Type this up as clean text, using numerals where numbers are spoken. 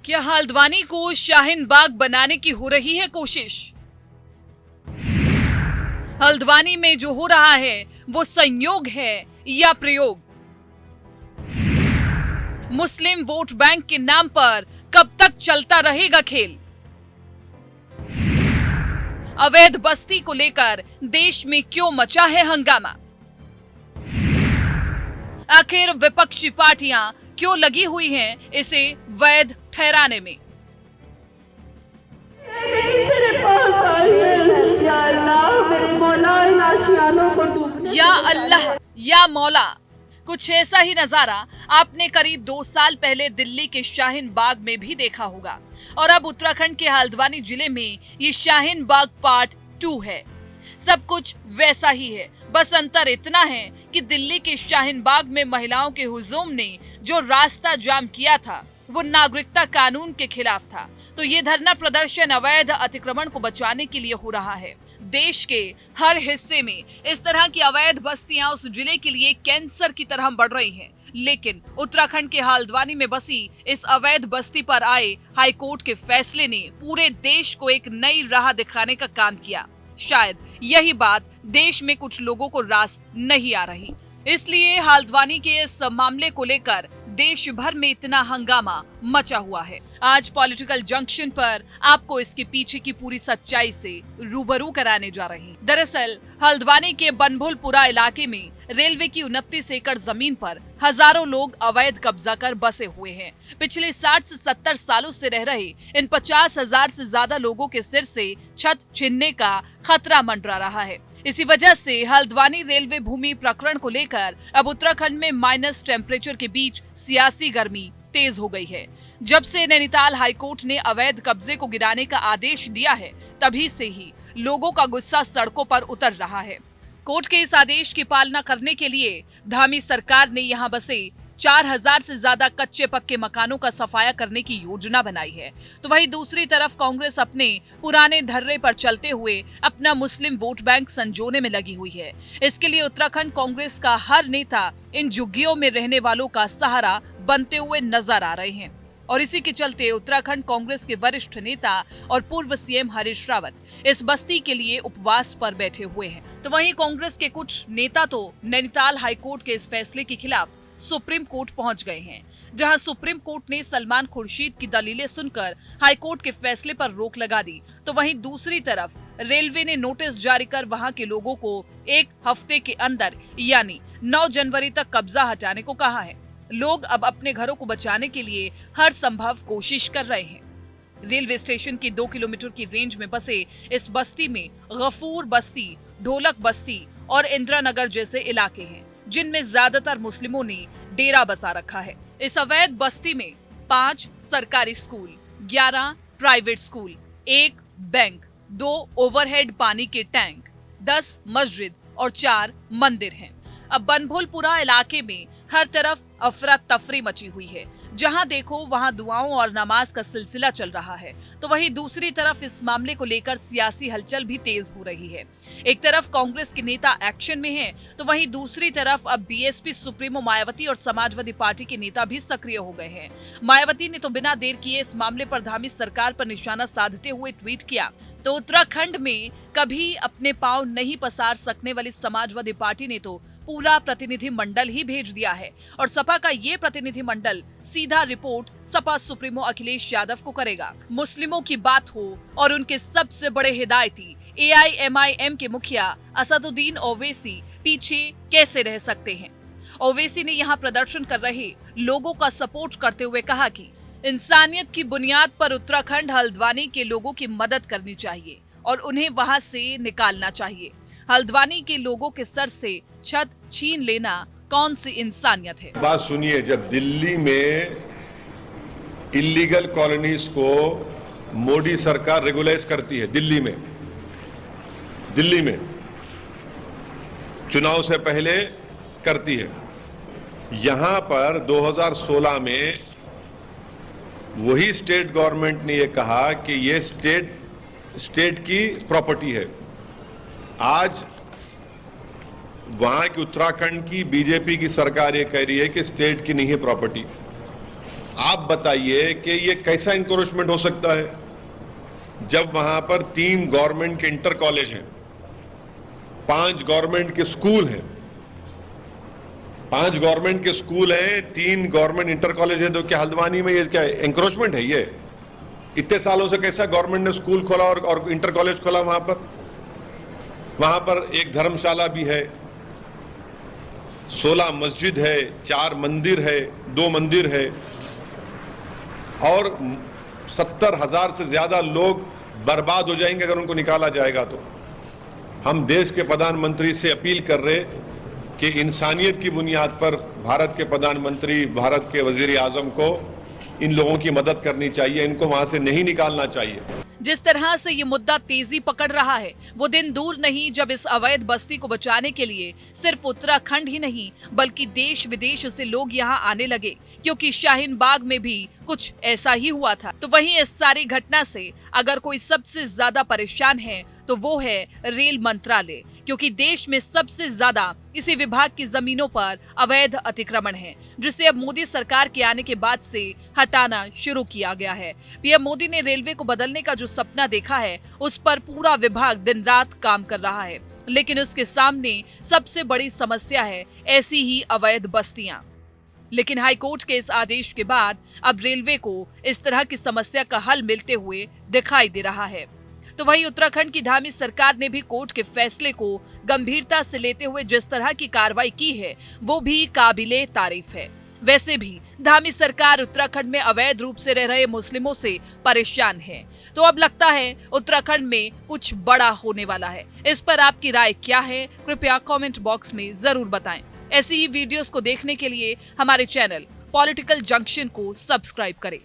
क्या हल्द्वानी को शाहीन बाग बनाने की हो रही है कोशिश? हल्द्वानी में जो हो रहा है वो संयोग है या प्रयोग? मुस्लिम वोट बैंक के नाम पर कब तक चलता रहेगा खेल? अवैध बस्ती को लेकर देश में क्यों मचा है हंगामा? आखिर विपक्षी पार्टियां क्यों लगी हुई हैं इसे वैध ठहराने में? या अल्लाह या मौला, कुछ ऐसा ही नजारा आपने करीब 2 साल पहले दिल्ली के शाहीन बाग में भी देखा होगा और अब उत्तराखंड के हल्द्वानी जिले में ये शाहीन बाग पार्ट 2 है। सब कुछ वैसा ही है, बस अंतर इतना है कि दिल्ली के शाहीन बाग में महिलाओं के हुजूम ने जो रास्ता जाम किया था वो नागरिकता कानून के खिलाफ था, तो ये धरना प्रदर्शन अवैध अतिक्रमण को बचाने के लिए हो रहा है। देश के हर हिस्से में इस तरह की अवैध बस्तियां उस जिले के लिए कैंसर की तरह बढ़ रही हैं, लेकिन उत्तराखंड के हल्द्वानी में बसी इस अवैध बस्ती पर आए हाईकोर्ट के फैसले ने पूरे देश को एक नई राह दिखाने का काम किया। शायद यही बात देश में कुछ लोगों को रास नहीं आ रही, इसलिए हल्द्वानी के इस मामले को लेकर देश भर में इतना हंगामा मचा हुआ है। आज पॉलिटिकल जंक्शन पर आपको इसके पीछे की पूरी सच्चाई से रूबरू कराने जा रहे हैं। दरअसल हल्द्वानी के बनभुलपुरा इलाके में रेलवे की 29 एकड़ जमीन पर हजारों लोग अवैध कब्जा कर बसे हुए हैं। पिछले 60 से 70 सालों से रह रहे इन 50,000 से ज्यादा लोगों के सिर से छत छीनने का खतरा मंडरा रहा है। इसी वजह से हल्द्वानी रेलवे भूमि प्रकरण को लेकर अब उत्तराखंड में माइनस टेम्परेचर के बीच सियासी गर्मी तेज हो गई है। जब से नैनीताल हाईकोर्ट ने अवैध कब्जे को गिराने का आदेश दिया है, तभी से ही लोगों का गुस्सा सड़कों पर उतर रहा है। कोर्ट के इस आदेश की पालना करने के लिए धामी सरकार ने यहाँ बसे 4,000 से ज्यादा कच्चे पक्के मकानों का सफाया करने की योजना बनाई है, तो वहीं दूसरी तरफ कांग्रेस अपने पुराने धर्रे पर चलते हुए अपना मुस्लिम वोट बैंक संजोने में लगी हुई है। इसके लिए उत्तराखंड कांग्रेस का हर नेता इन झुग्गियों में रहने वालों का सहारा बनते हुए नजर आ रहे हैं और इसी के चलते उत्तराखंड कांग्रेस के वरिष्ठ नेता और पूर्व सीएम हरीश रावत इस बस्ती के लिए उपवास पर बैठे हुए हैं। तो वहीं कांग्रेस के कुछ नेता तो नैनीताल हाईकोर्ट के इस फैसले के खिलाफ सुप्रीम कोर्ट पहुंच गए हैं, जहां सुप्रीम कोर्ट ने सलमान खुर्शीद की दलीलें सुनकर हाईकोर्ट के फैसले पर रोक लगा दी, तो वहीं दूसरी तरफ रेलवे ने नोटिस जारी कर वहां के लोगों को 1 हफ्ते के अंदर यानी 9 जनवरी तक कब्जा हटाने को कहा है। लोग अब अपने घरों को बचाने के लिए हर संभव कोशिश कर रहे हैं। रेलवे स्टेशन की 2 किलोमीटर की रेंज में बसे इस बस्ती में गफूर बस्ती, ढोलक बस्ती और इंदिरा नगर जैसे इलाके हैं, जिनमें ज्यादातर मुस्लिमों ने डेरा बसा रखा है। इस अवैध बस्ती में 5 सरकारी school, 11 private school, 1 bank, 2 overhead पानी के टैंक, 10 मस्जिद और 4 मंदिर हैं। अब बनभुलपुरा इलाके में हर तरफ अफरा तफरी मची हुई है, जहां देखो वहां दुआओं और नमाज का सिलसिला चल रहा है, तो वहीं दूसरी तरफ इस मामले को लेकर सियासी हलचल भी तेज हो रही है। एक तरफ कांग्रेस के नेता एक्शन में हैं, तो वहीं दूसरी तरफ अब बीएसपी सुप्रीमो मायावती और समाजवादी पार्टी के नेता भी सक्रिय हो गए हैं। मायावती ने तो बिना देर किए इस मामले पर धामी सरकार पर निशाना साधते हुए ट्वीट किया, तो उत्तराखंड में कभी अपने पांव नहीं पसार सकने वाली समाजवादी पार्टी ने तो पूरा प्रतिनिधि मंडल ही भेज दिया है और सपा का ये प्रतिनिधि मंडल सीधा रिपोर्ट सपा सुप्रीमो अखिलेश यादव को करेगा। मुस्लिमों की बात हो और उनके सबसे बड़े हिदायती AIMIM के मुखिया असदुद्दीन ओवैसी पीछे कैसे रह सकते हैं। ओवैसी ने यहाँ प्रदर्शन कर रहे लोगों का सपोर्ट करते हुए कहा कि इंसानियत की बुनियाद पर उत्तराखंड हल्द्वानी के लोगों की मदद करनी चाहिए और उन्हें वहां से निकालना चाहिए। हल्द्वानी के लोगों के सर से छत छीन लेना कौन सी इंसानियत है? बात सुनिए, जब दिल्ली में इलीगल कॉलोनीज को मोदी सरकार रेगुलाइज करती है, दिल्ली में चुनाव से पहले करती है, यहां पर 2016 में वही स्टेट गवर्नमेंट ने यह कहा कि यह स्टेट की प्रॉपर्टी है। आज वहां की उत्तराखंड की बीजेपी की सरकार ये कह रही है कि स्टेट की नहीं है प्रॉपर्टी। आप बताइए कि ये कैसा इंक्रोचमेंट हो सकता है जब वहां पर 3 गवर्नमेंट के इंटर कॉलेज हैं, 5 गवर्नमेंट के स्कूल हैं, 5 गवर्नमेंट के स्कूल हैं, 3 गवर्नमेंट इंटर कॉलेज है। तो क्या हल्द्वानी में ये क्या इंक्रोचमेंट है? ये इतने सालों से कैसा गवर्नमेंट ने स्कूल खोला और इंटर कॉलेज खोला वहां पर एक धर्मशाला भी है, 16 मस्जिद है, 4 मंदिर है, 2 मंदिर है और 70,000 से ज्यादा लोग बर्बाद हो जाएंगे अगर उनको निकाला जाएगा। तो हम देश के प्रधानमंत्री से अपील कर रहे कि इंसानियत की बुनियाद पर भारत के प्रधानमंत्री, भारत के वजीर आजम को इन लोगों की मदद करनी चाहिए, इनको वहां से नहीं निकालना चाहिए। जिस तरह से ये मुद्दा तेजी पकड़ रहा है वो दिन दूर नहीं जब इस अवैध बस्ती को बचाने के लिए सिर्फ उत्तराखंड ही नहीं बल्कि देश विदेश से लोग यहाँ आने लगे, क्योंकि शाहीन बाग में भी कुछ ऐसा ही हुआ था। तो वहीं इस सारी घटना से अगर कोई सबसे ज्यादा परेशान है तो वो है रेल मंत्रालय, क्योंकि देश में सबसे ज्यादा इसी विभाग की जमीनों पर अवैध अतिक्रमण है, जिसे अब मोदी सरकार के आने के बाद से हटाना शुरू किया गया है। पीएम मोदी ने रेलवे को बदलने का जो सपना देखा है उस पर पूरा विभाग दिन रात काम कर रहा है, लेकिन उसके सामने सबसे बड़ी समस्या है ऐसी ही अवैध बस्तियां। लेकिन हाईकोर्ट के इस आदेश के बाद अब रेलवे को इस तरह की समस्या का हल मिलते हुए दिखाई दे रहा है। तो वहीं उत्तराखंड की धामी सरकार ने भी कोर्ट के फैसले को गंभीरता से लेते हुए जिस तरह की कार्रवाई की है वो भी काबिले तारीफ है। वैसे भी धामी सरकार उत्तराखंड में अवैध रूप से रह रहे मुस्लिमों से परेशान है। तो अब लगता है उत्तराखंड में कुछ बड़ा होने वाला है। इस पर आपकी राय क्या है? कृपया कमेंट बॉक्स में जरूर बताएं। ऐसी ही वीडियोस को देखने के लिए हमारे चैनल पॉलिटिकल जंक्शन को सब्सक्राइब करें।